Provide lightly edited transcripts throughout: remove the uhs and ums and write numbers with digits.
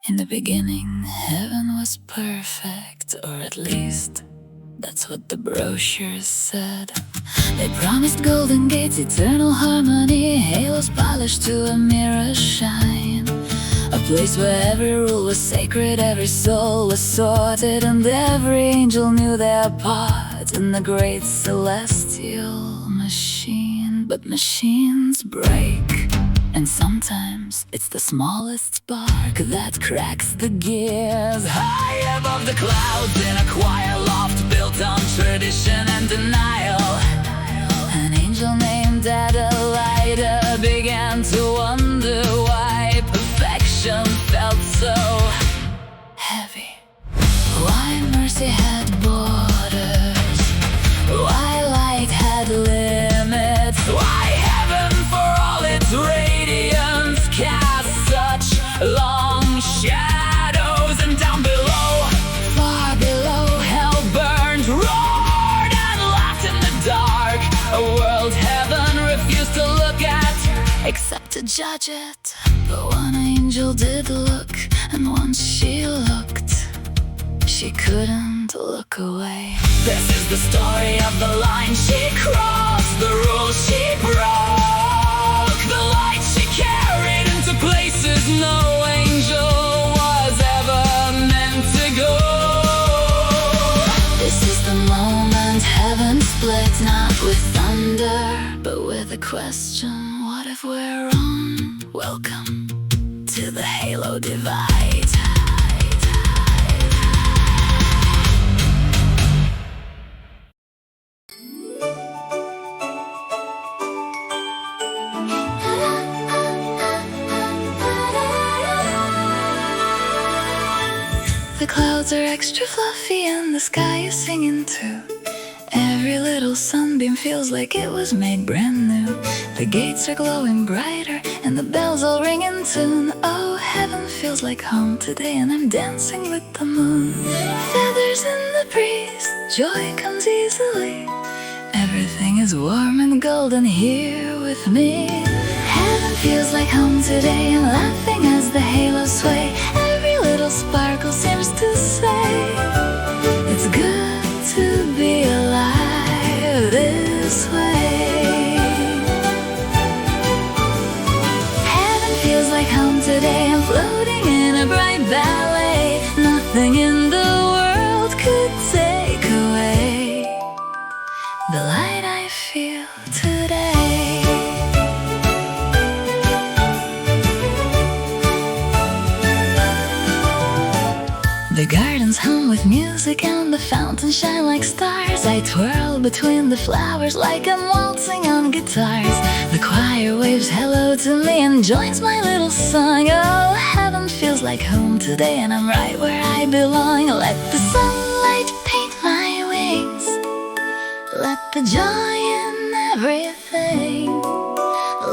In the beginning, heaven was perfect, or at least that's what the brochures said. They promised golden gates, eternal harmony, halos polished to a mirror shine. A place where every rule was sacred, every soul was sorted, and every angel knew their part in the great celestial machine. But machines break, and sometimes it's the smallest spark that cracks the gears. High above the clouds in a choir loft built on tradition and denial, an angel named Adalida began to wonder why perfection felt so heavy. Why mercy had borders, why light had limits, why heaven for all its radiance cast such long shadows, and down below, far below, hell burned, roared and locked in the dark. A world heaven refused to look at, except to judge it. But one angel did look, and once she looked, she couldn't look away. This is the story of the line she crossed, the rules she broke, the light she carried into places no angel was ever meant to go. This is the moment heaven split, not with thunder, but with a question: what if we're wrong? Welcome to the halo divide. The clouds are extra fluffy and the sky is singing too. Every little sunbeam feels like it was made brand new. The gates are glowing brighter and the bells all ring in tune. Oh, heaven feels like home today, and I'm dancing with the moon. Feathers in the breeze, joy comes easily. Everything is warm and golden here with me. Heaven feels like home today, and laughing as the halos sway. Every little sparkle seems to say, it's good to be alive this way. Heaven feels like home today, I'm floating in a bright ballet. Nothing in the world could take away the light I feel today. The gardens hum with music and the fountains shine like stars. I twirl between the flowers like I'm waltzing on guitars. The choir waves hello to me and joins my little song. Oh, heaven feels like home today, and I'm right where I belong. Let the sunlight paint my wings, let the joy in everything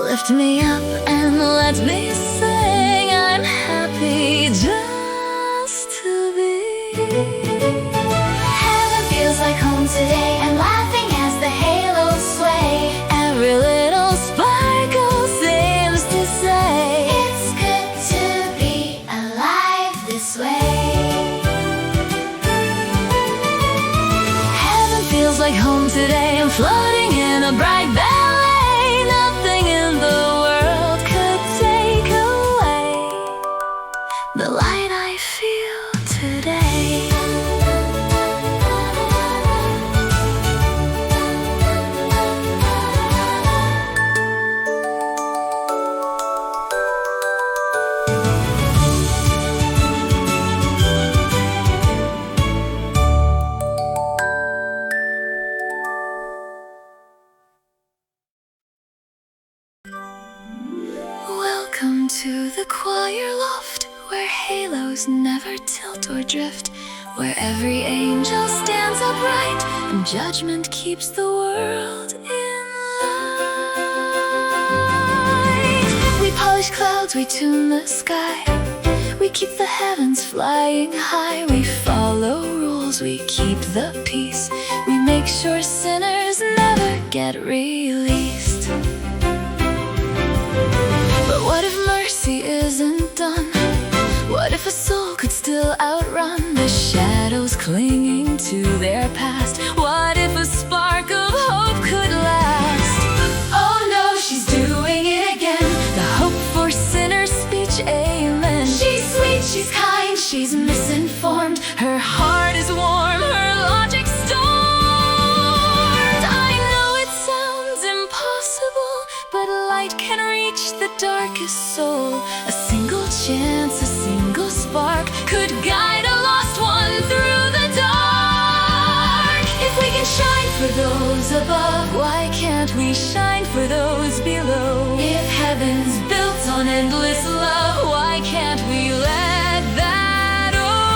lift me up and let me sing. I'm happy just to be. Heaven feels like home today, and laughing as the halos sway. Every little sparkle seems to say, it's good to be alive this way. Heaven feels like home today, I'm floating in a bright ballet. Nothing in the world could take away the light I feel today. Welcome to the choir loft, where halos never tilt or drift, where every angel stands upright and judgment keeps the world in light. We polish clouds, we tune the sky, we keep the heavens flying high. We follow rules, we keep the peace, we make sure sinners never get released. But what if mercy isn't done? What If a soul could still outrun the shadows clinging to their past, what if a spark of hope could last? Oh no, she's doing it again, the hope for sinners speech, amen. She's sweet, she's kind, she's misinformed, her heart is warm, her logic stormed. I know it sounds impossible, but light can reach the darkest soul. A single chance, a single spark could guide a lost one through the dark. If we can shine for those above, why can't we shine for those below? If heaven's built on endless love, why can't we let that overflow?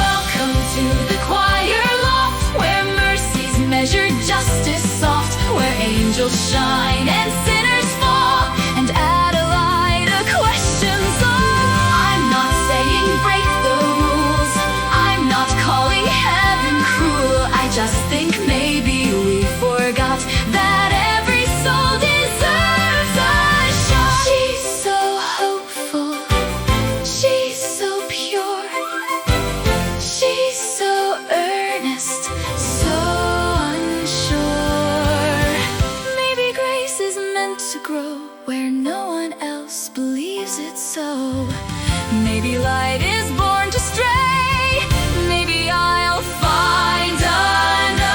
Welcome to the choir loft, where mercy's measured, justice soft, where angels shine and sinners fall, and Adalida questions all. I'm not saying break the rules, I'm not calling heaven cruel, I just think maybe we forgot that every soul deserves a shot. She's so hopeful, she's so pure, she's so earnest, so unsure. Maybe grace is meant to grow where no one else believes it so. Maybe light is born to stray, maybe I'll find another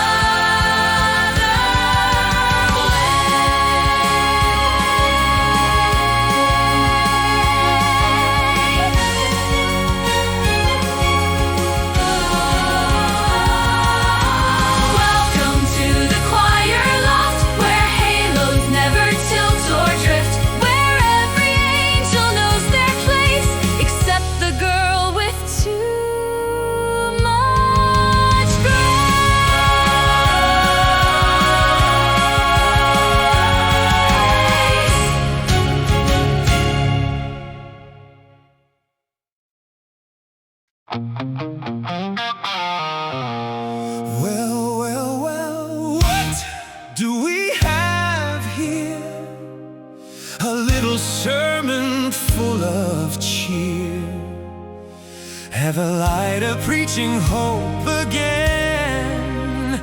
Welcome to the choir loft, where halos never tilt or drift, where every angel knows their place, except the girl with too much Well, well, well, what do we have here? A little sermon full of cheer. Adalida preaching hope again.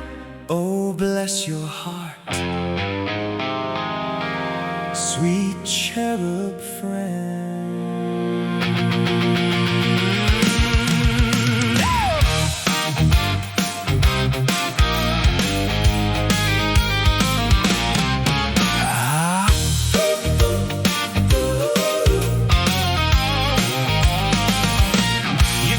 Oh, bless your heart, sweet cherub friend.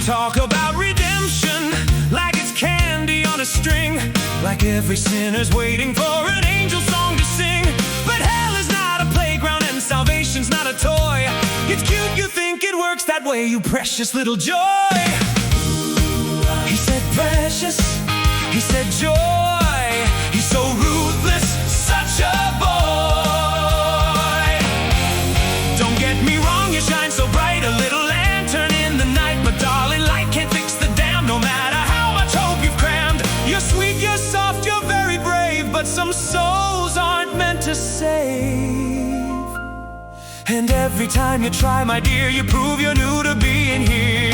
Talk about redemption like it's candy on a string, like every sinner's waiting for an angel song to sing. But hell is not a playground and salvation's not a toy. It's cute you think it works that way, you precious little joy. He said precious, he said joy, he's so ruthless, such a boy. Don't get me wrong, you shine so bright, a little lantern in the night, but darling, light can't fix the dam, no matter how much hope you've crammed. You're sweet, you're soft, you're very brave, but some souls aren't meant to save. And every time you try, my dear, you prove you're new to being here.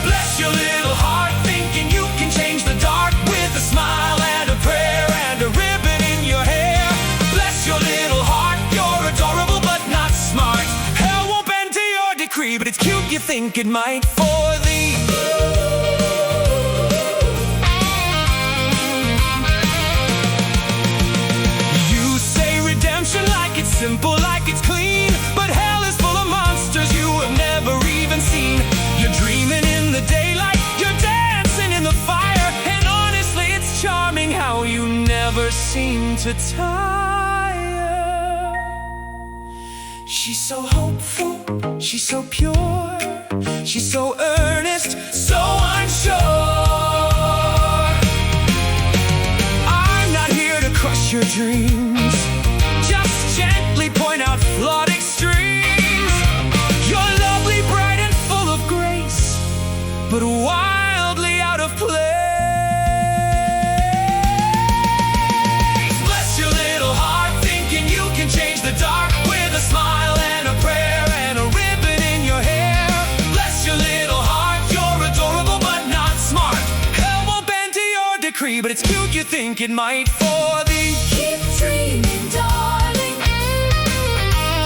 Bless your little heart, thinking you can change the dark with a smile and a prayer and a ribbon in your hair. Bless your little heart, you're adorable but not smart. Hell won't bend to your decree, but it's cute you think it might for thee. You say redemption like it's simple, like it's clean, but hell is full of monsters you have never even seen. You're dreaming in the daylight, you're dancing in the fire, and honestly it's charming how you never seem to tire. She's so hopeful, she's so pure, she's so earnest, so unsure. I'm not here to crush your dreams, just gently point out flawed extremes. You're lovely, bright and full of grace, but wildly out of place. Bless your little heart, thinking you can change the dark with a it might for thee. Keep dreaming, darling.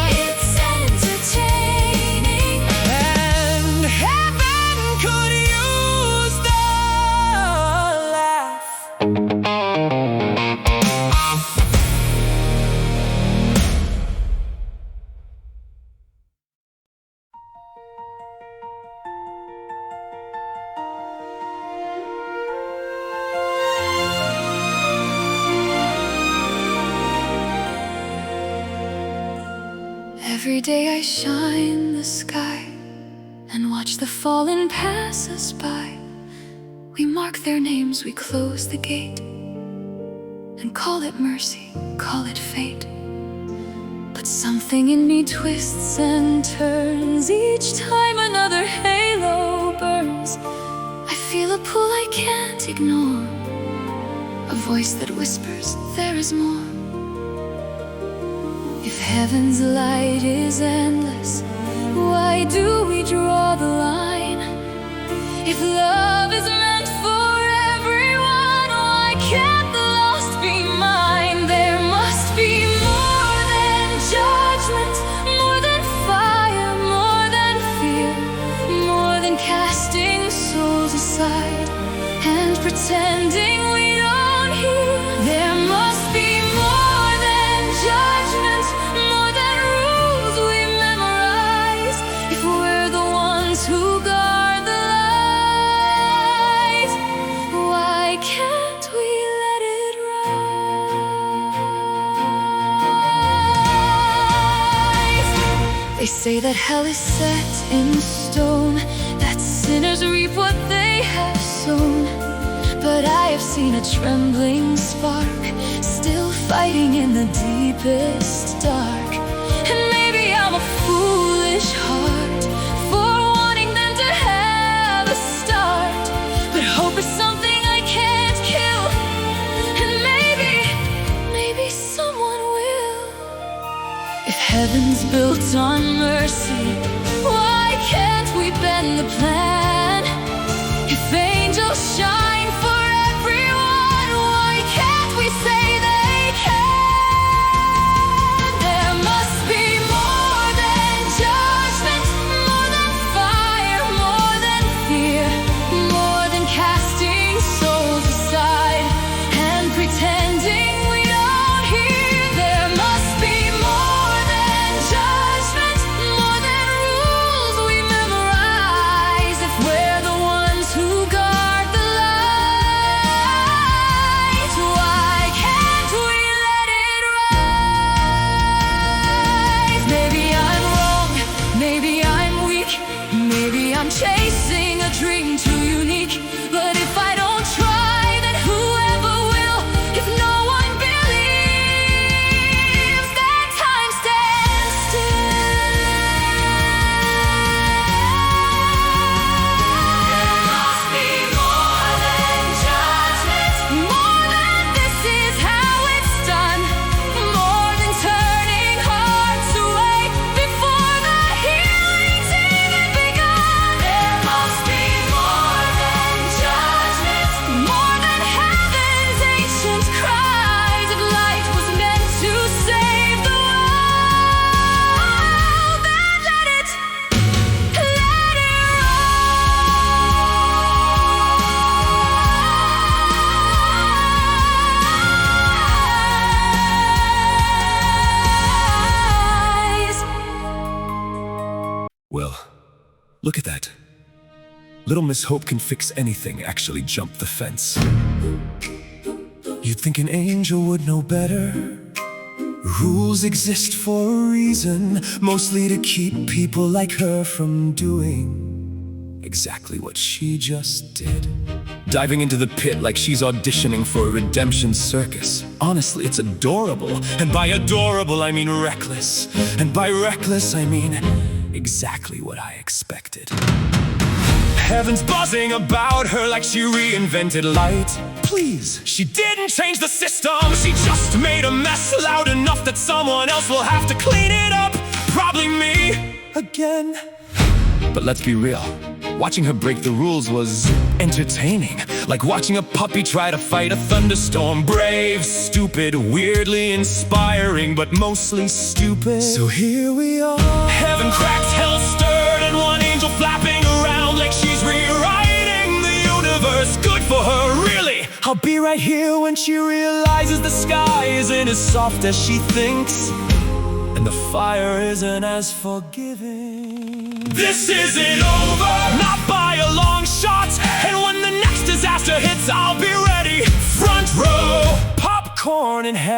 It's entertaining. And heaven could use the laugh. Every day I shine the sky and watch the fallen pass us by. We mark their names, we close the gate, and call it mercy, call it fate. But something in me twists and turns each time another halo burns. I feel a pull I can't ignore, a voice that whispers there is more. If heaven's light is endless, why do we draw the line? If love is meant for everyone, why can't the lost be mine? There must be more than judgment, more than fire, more than fear, more than casting souls aside and pretending we don't hear. There must be more than judgment, more than rules we memorize, if we're the ones who guard the light. Why can't we let it rise? They say that hell is set in stone, that sinners reap what they have sown. But I have seen a trembling spark, still fighting in the deepest dark. And maybe I'm a foolish heart for wanting them to have a start. But hope is something I can't kill, and maybe someone will. If heaven's built on mercy, why can't we bend the plan? If angels shine for everyone, why can't we say they can? There must be more than judgment, more than fire, more than fear, more than casting souls aside and pretending we don't hear. There must be more than judgment, more than rules we memorize, if we're the ones who guard the light. Why can't we let it rise? Maybe I'm wrong, maybe I'm weak, maybe I'm chasing a dream too unique. But if I don't try, then whoever will? If no one believes, then time stands still. There must be more than judgment, more than this is how it's done, more than turning hearts away before the healing's even begun. There must be more than judgment, more than heaven's ancient cries. If light was meant to save the world, then let it rise. Well, look at that. Little Miss Hope can fix anything, actually jump the fence. You'd think an angel would know better. Rules exist for a reason, mostly to keep people like her from doing exactly what she just did. Diving into the pit like she's auditioning for a redemption circus. Honestly, it's adorable. And by adorable, I mean reckless. And by reckless, I mean exactly what I expected. Heaven's buzzing about her like she reinvented light. Please, she didn't change the system, she just made a mess loud enough that someone else will have to clean it up. Probably me again. But let's be real, Watching her break the rules was entertaining, like watching a puppy try to fight a thunderstorm. Brave, stupid, weirdly inspiring, but mostly stupid. So here we are. Heaven cracks, hell stirred, and one angel flapping around like she's rewriting the universe. Good for her, really. I'll be right here when she realizes the sky isn't as soft as she thinks, and the fire isn't as forgiving. This isn't over, not by a long shot. And when the next disaster hits, I'll be ready. Front row, popcorn in hand.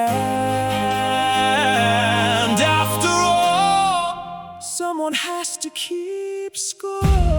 After all, someone has to keep score.